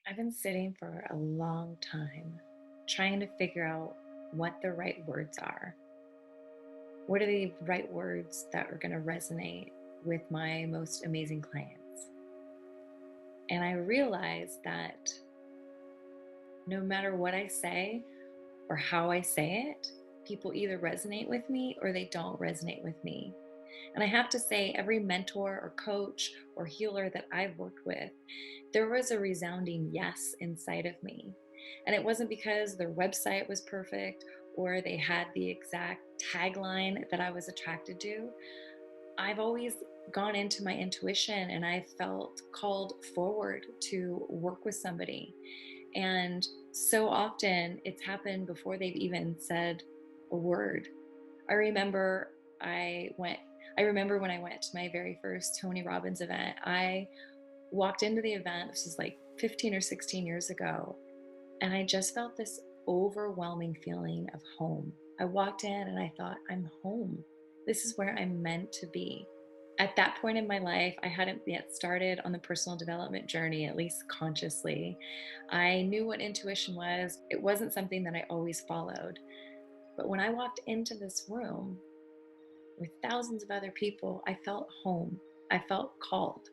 I've been sitting for a long time trying to figure out what the right words are. What are the right words that are going to resonate with my most amazing clients? And I realized that no matter what I say or how I say it, people either resonate with me or they don't resonate with me. And I have to say, every mentor or coach or healer that I've worked with, there was a resounding yes inside of me. And it wasn't because their website was perfect or they had the exact tagline that I was attracted to. I've always gone into my intuition and I felt called forward to work with somebody. And so often it's happened before they've even said a word. I remember I went I remember when I went to my very first Tony Robbins event. I walked into the event, this was like 15 or 16 years ago, and I just felt this overwhelming feeling of home. I walked in and I thought, I'm home. This is where I'm meant to be. At that point in my life, I hadn't yet started on the personal development journey, at least consciously. I knew what intuition was. It wasn't something that I always followed. But when I walked into this room with thousands of other people, I felt home. I felt called.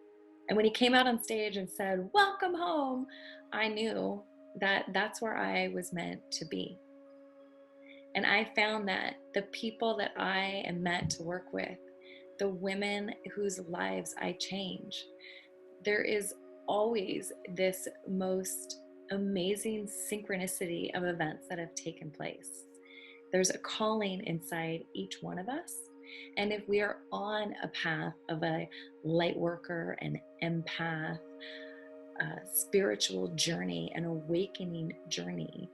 And when he came out on stage and said, "Welcome home," I knew that that's where I was meant to be. And I found that the people that I am meant to work with, the women whose lives I change, there is always this most amazing synchronicity of events that have taken place. There's a calling inside each one of us. And if we are on a path of a light worker, an empath, a spiritual journey, an awakening journey,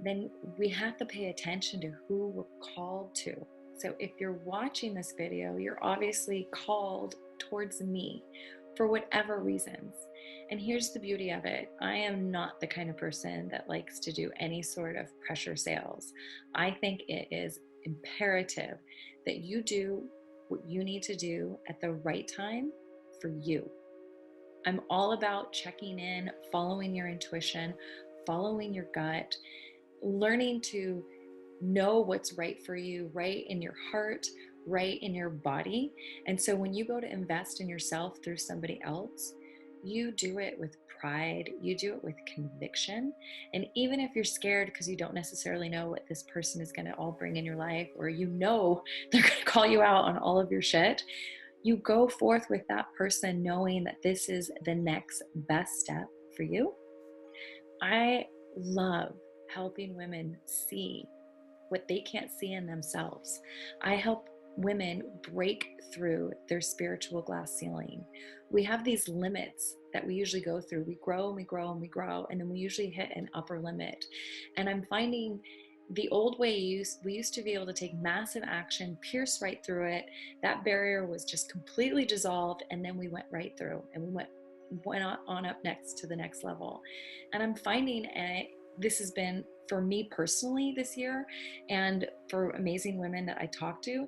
then we have to pay attention to who we're called to. So if you're watching this video, you're obviously called towards me for whatever reasons. And here's the beauty of it. I am not the kind of person that likes to do any sort of pressure sales. I think it is imperative that you do what you need to do at the right time for you. I'm all about checking in, following your intuition, following your gut, learning to know what's right for you, right in your heart, right in your body. And so when you go to invest in yourself through somebody else, you do it with pride, you do it with conviction. And even if you're scared because you don't necessarily know what this person is going to all bring in your life, or you know they're going to call you out on all of your shit, you go forth with that person knowing that this is the next best step for you. I love helping women see what they can't see in themselves. I help women break through their spiritual glass ceiling. We have these limits that we usually go through. We grow and we grow and we grow, and then we usually hit an upper limit. And I'm finding the old way we used to be able to take massive action, pierce right through it. That barrier was just completely dissolved, and then we went right through and we went on up next to the next level. And I'm finding this has been for me personally this year, and for amazing women that I talk to,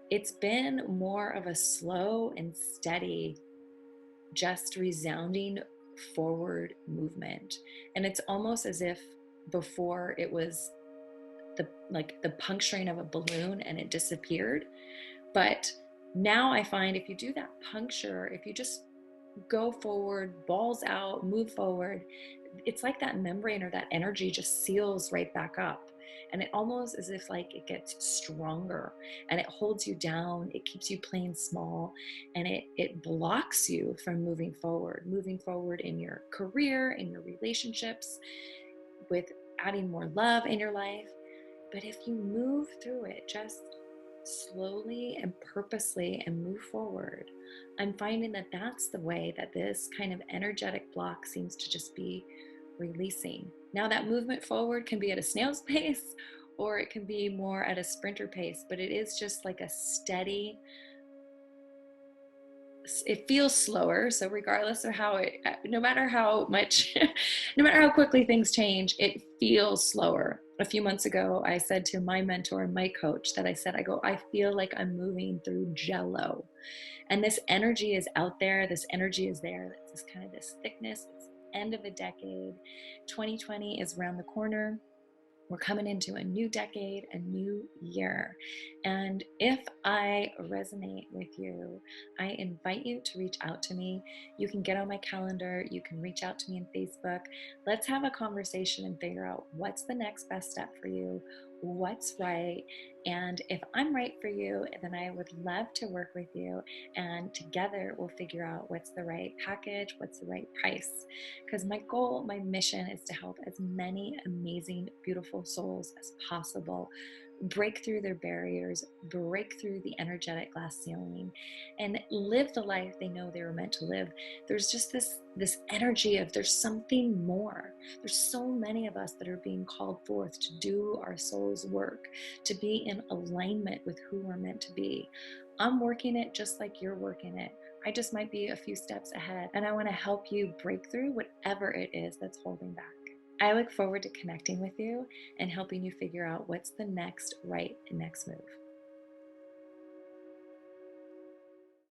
it's been more of a slow and steady, just resounding forward movement. And it's almost as if before it was the puncturing of a balloon and it disappeared. But now I find if you do that puncture, if you just go forward, balls out, move forward, it's like that membrane or that energy just seals right back up. And it almost as if like it gets stronger and it holds you down, it keeps you playing small, and it blocks you from moving forward in your career, in your relationships, with adding more love in your life. But if you move through it just slowly and purposely and move forward, I'm finding that that's the way that this kind of energetic block seems to just be releasing. Now, that movement forward can be at a snail's pace or it can be more at a sprinter pace, but it is just like a steady, it feels slower. So regardless of how no matter how much, no matter how quickly things change, it feels slower. A few months ago, I said to my mentor and my coach that I feel like I'm moving through jello. And this energy is out there. This energy is there. It's this kind of this thickness. It's end of a decade. 2020 is around the corner. We're coming into a new decade, a new year. And if I resonate with you, I invite you to reach out to me. You can get on my calendar, you can reach out to me on Facebook. Let's have a conversation and figure out what's the next best step for you, what's right. And if I'm right for you, then I would love to work with you. And together we'll figure out what's the right package, what's the right price. Because my goal, my mission is to help as many amazing, beautiful souls as possible break through their barriers, break through the energetic glass ceiling, and live the life they know they were meant to live. There's just this energy of there's something more. There's so many of us that are being called forth to do our soul's work, to be in alignment with who we're meant to be. I'm working it just like you're working it. I just might be a few steps ahead, and I want to help you break through whatever it is that's holding back. I look forward to connecting with you and helping you figure out what's the next right and next move.